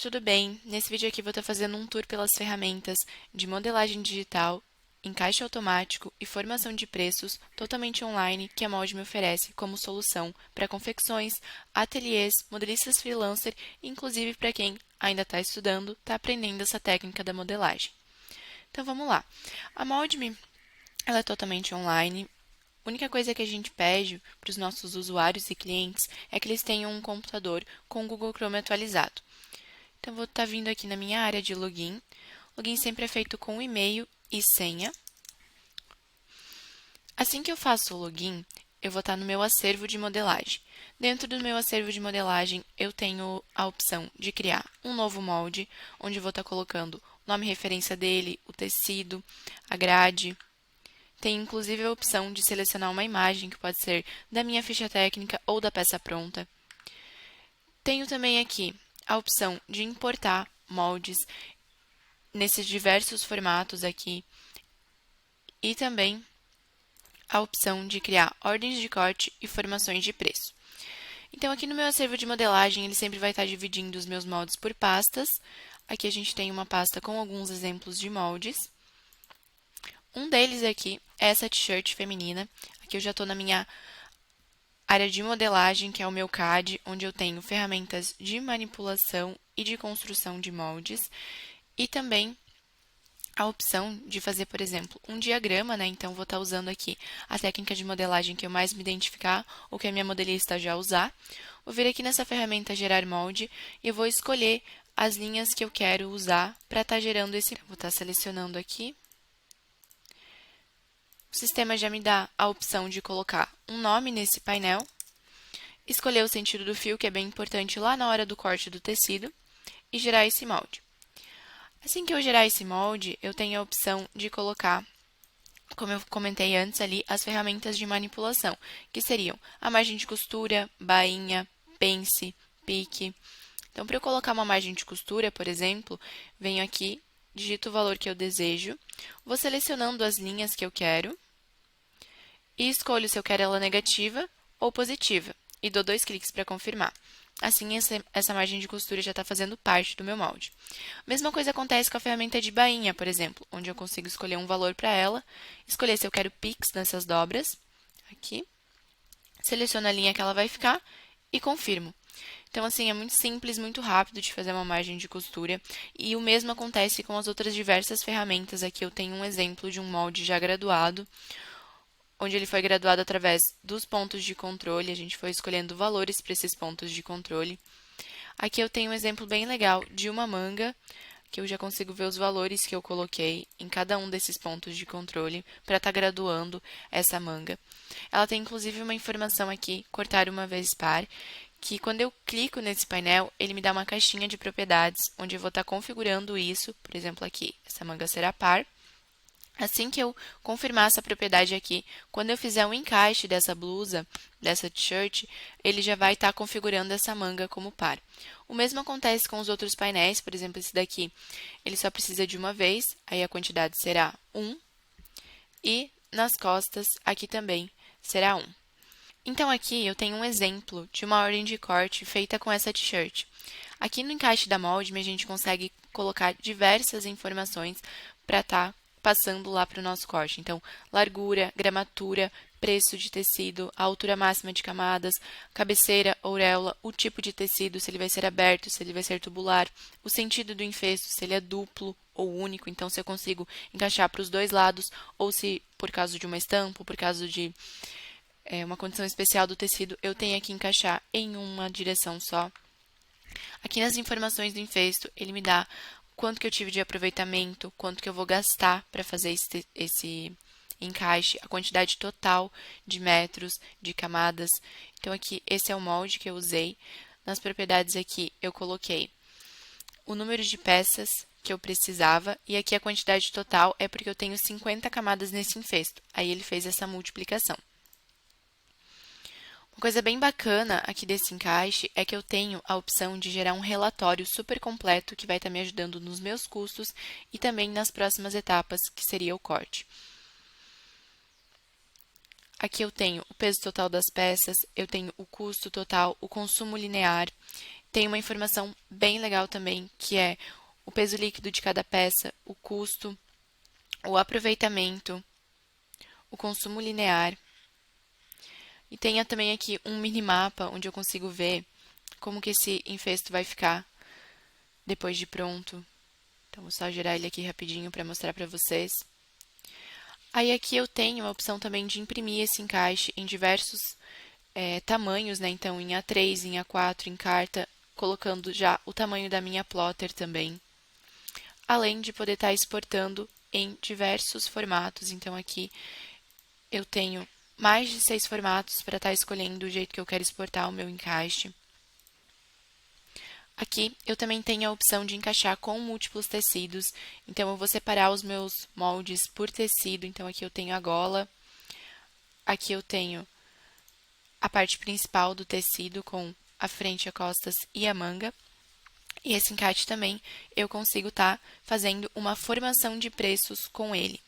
tudo bem? Nesse vídeo aqui vou estar fazendo um tour pelas ferramentas de modelagem digital, encaixe automático e formação de preços totalmente online que a Molde me oferece como solução para confecções, ateliês, modelistas freelancer e inclusive para quem ainda está estudando, está aprendendo essa técnica da modelagem. Então vamos lá. A Mold-Me, ela é totalmente online. A única coisa que a gente pede para os nossos usuários e clientes é que eles tenham um computador com o Google Chrome atualizado. Então, vou estar vindo aqui na minha área de login. Login sempre é feito com e-mail e senha. Assim que eu faço o login, eu vou estar no meu acervo de modelagem. Dentro do meu acervo de modelagem, eu tenho a opção de criar um novo molde, onde eu vou estar colocando o nome e referência dele, o tecido, a grade. Tem inclusive a opção de selecionar uma imagem, que pode ser da minha ficha técnica ou da peça pronta. Tenho também aqui a opção de importar moldes nesses diversos formatos aqui e também a opção de criar ordens de corte e formações de preço. Então, aqui no meu acervo de modelagem, ele sempre vai estar dividindo os meus moldes por pastas. Aqui a gente tem uma pasta com alguns exemplos de moldes. Um deles aqui é essa t-shirt feminina. Aqui eu já estou na minha área de modelagem, que é o meu CAD, onde eu tenho ferramentas de manipulação e de construção de moldes. E também a opção de fazer, por exemplo, um diagrama, né? Então, vou estar usando aqui a técnica de modelagem que eu mais me identificar, ou que a minha modelista já usar. Vou vir aqui nessa ferramenta Gerar Molde e vou escolher as linhas que eu quero usar para estar gerando esse. Vou estar selecionando aqui. O sistema já me dá a opção de colocar um nome nesse painel, escolher o sentido do fio, que é bem importante lá na hora do corte do tecido, e gerar esse molde. Assim que eu gerar esse molde, eu tenho a opção de colocar, como eu comentei antes ali, as ferramentas de manipulação, que seriam a margem de costura, bainha, pence, pique. Então, para eu colocar uma margem de costura, por exemplo, venho aqui, digito o valor que eu desejo, vou selecionando as linhas que eu quero e escolho se eu quero ela negativa ou positiva, e dou 2 cliques para confirmar. Assim, essa margem de costura já está fazendo parte do meu molde. Mesma coisa acontece com a ferramenta de bainha, por exemplo, onde eu consigo escolher um valor para ela, escolher se eu quero Pix nessas dobras, aqui, seleciono a linha que ela vai ficar e confirmo. Então, assim, é muito simples, muito rápido de fazer uma margem de costura. E o mesmo acontece com as outras diversas ferramentas. Aqui eu tenho um exemplo de um molde já graduado, onde ele foi graduado através dos pontos de controle. A gente foi escolhendo valores para esses pontos de controle. Aqui eu tenho um exemplo bem legal de uma manga, que eu já consigo ver os valores que eu coloquei em cada um desses pontos de controle para estar graduando essa manga. Ela tem inclusive uma informação aqui, cortar uma vez par, que quando eu clico nesse painel, ele me dá uma caixinha de propriedades, onde eu vou estar configurando isso, por exemplo aqui, essa manga será par. Assim que eu confirmar essa propriedade aqui, quando eu fizer um encaixe dessa blusa, dessa t-shirt, ele já vai estar configurando essa manga como par. O mesmo acontece com os outros painéis, por exemplo, esse daqui, ele só precisa de uma vez, aí a quantidade será 1, e nas costas, aqui também será 1. Então, aqui eu tenho um exemplo de uma ordem de corte feita com essa t-shirt. Aqui no encaixe da Mold-Me, a gente consegue colocar diversas informações para estar passando lá para o nosso corte. Então, largura, gramatura, preço de tecido, a altura máxima de camadas, cabeceira, auréola, o tipo de tecido, se ele vai ser aberto, se ele vai ser tubular, o sentido do enfesto, se ele é duplo ou único, então se eu consigo encaixar para os dois lados, ou se por causa de uma estampa, ou por causa de uma condição especial do tecido, eu tenho que encaixar em uma direção só. Aqui nas informações do enfesto, ele me dá quanto que eu tive de aproveitamento, quanto que eu vou gastar para fazer esse encaixe, a quantidade total de metros, de camadas. Então, aqui, esse é o molde que eu usei. Nas propriedades aqui, eu coloquei o número de peças que eu precisava, e aqui a quantidade total é porque eu tenho 50 camadas nesse enfesto. Aí, ele fez essa multiplicação. Uma coisa bem bacana aqui desse encaixe é que eu tenho a opção de gerar um relatório super completo que vai estar me ajudando nos meus custos e também nas próximas etapas, que seria o corte. Aqui eu tenho o peso total das peças, eu tenho o custo total, o consumo linear, tem uma informação bem legal também, que é o peso líquido de cada peça, o custo, o aproveitamento, o consumo linear. E tem também aqui um minimapa onde eu consigo ver como que esse infesto vai ficar depois de pronto. Então, vou só gerar ele aqui rapidinho para mostrar para vocês. Aí aqui eu tenho a opção também de imprimir esse encaixe em diversos tamanhos, né? Então, em A3, em A4, em carta, colocando já o tamanho da minha plotter também. Além de poder estar exportando em diversos formatos. Então, aqui eu tenho mais de 6 formatos para estar escolhendo o jeito que eu quero exportar o meu encaixe. Aqui eu também tenho a opção de encaixar com múltiplos tecidos, então eu vou separar os meus moldes por tecido. Então aqui eu tenho a gola, aqui eu tenho a parte principal do tecido com a frente, as costas e a manga. E esse encaixe também eu consigo estar fazendo uma formação de preços com ele.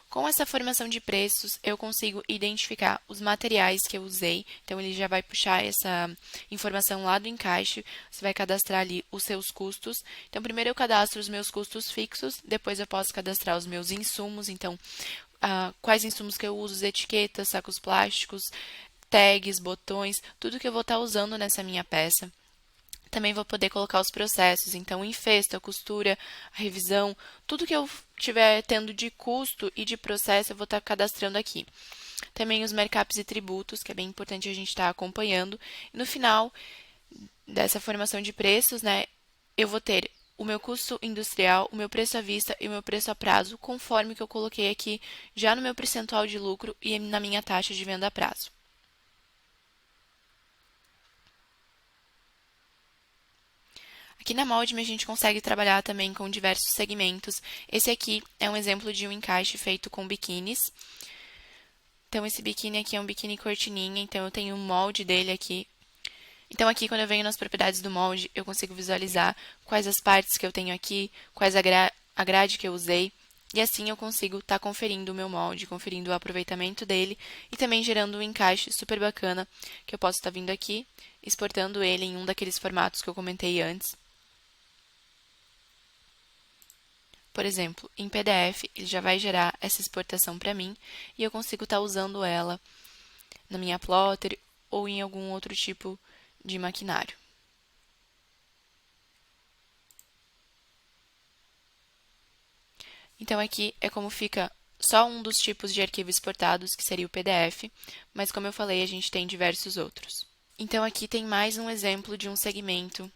Com essa formação de preços, eu consigo identificar os materiais que eu usei. Então, ele já vai puxar essa informação lá do encaixe. Você vai cadastrar ali os seus custos. Então, primeiro eu cadastro os meus custos fixos, depois eu posso cadastrar os meus insumos. Então, quais insumos que eu uso, etiquetas, sacos plásticos, tags, botões, tudo que eu vou estar usando nessa minha peça. Também vou poder colocar os processos, então, o infesto, a costura, a revisão, tudo que eu estiver tendo de custo e de processo, eu vou estar cadastrando aqui. Também os markups e tributos, que é bem importante a gente estar acompanhando. E no final dessa formação de preços, né, eu vou ter o meu custo industrial, o meu preço à vista e o meu preço a prazo, conforme que eu coloquei aqui já no meu percentual de lucro e na minha taxa de venda a prazo. Aqui na Mold-me a gente consegue trabalhar também com diversos segmentos. Esse aqui é um exemplo de um encaixe feito com biquínis. Então, esse biquíni aqui é um biquíni cortininha, então eu tenho um molde dele aqui. Então, aqui quando eu venho nas propriedades do molde, eu consigo visualizar quais as partes que eu tenho aqui, quais a grade que eu usei. E assim eu consigo estar conferindo o meu molde, conferindo o aproveitamento dele e também gerando um encaixe super bacana que eu posso estar vindo aqui, exportando ele em um daqueles formatos que eu comentei antes. Por exemplo, em PDF, ele já vai gerar essa exportação para mim e eu consigo estar usando ela na minha plotter ou em algum outro tipo de maquinário. Então, aqui é como fica só um dos tipos de arquivo exportados, que seria o PDF, mas como eu falei, a gente tem diversos outros. Então, aqui tem mais um exemplo de um segmento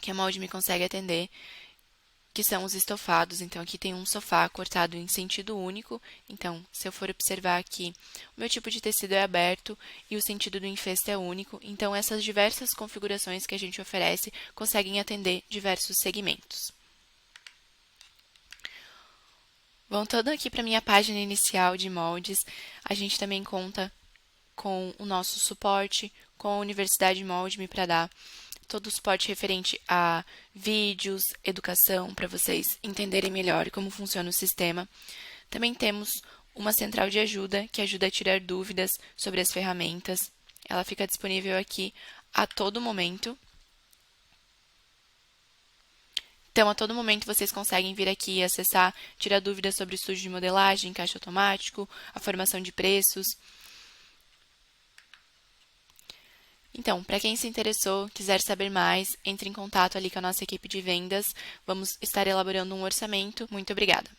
que a Mold-me consegue atender, que são os estofados. Então, aqui tem um sofá cortado em sentido único. Então, se eu for observar aqui, o meu tipo de tecido é aberto e o sentido do infesto é único. Então, essas diversas configurações que a gente oferece conseguem atender diversos segmentos. Voltando aqui para a minha página inicial de moldes, a gente também conta com o nosso suporte, com a Universidade Mold-me para dar todo o suporte referente a vídeos, educação, para vocês entenderem melhor como funciona o sistema. Também temos uma central de ajuda, que ajuda a tirar dúvidas sobre as ferramentas. Ela fica disponível aqui a todo momento. Então, a todo momento vocês conseguem vir aqui e acessar, tirar dúvidas sobre estudo de modelagem, caixa automático, a formação de preços. Então, para quem se interessou, quiser saber mais, entre em contato ali com a nossa equipe de vendas. Vamos estar elaborando um orçamento. Muito obrigada!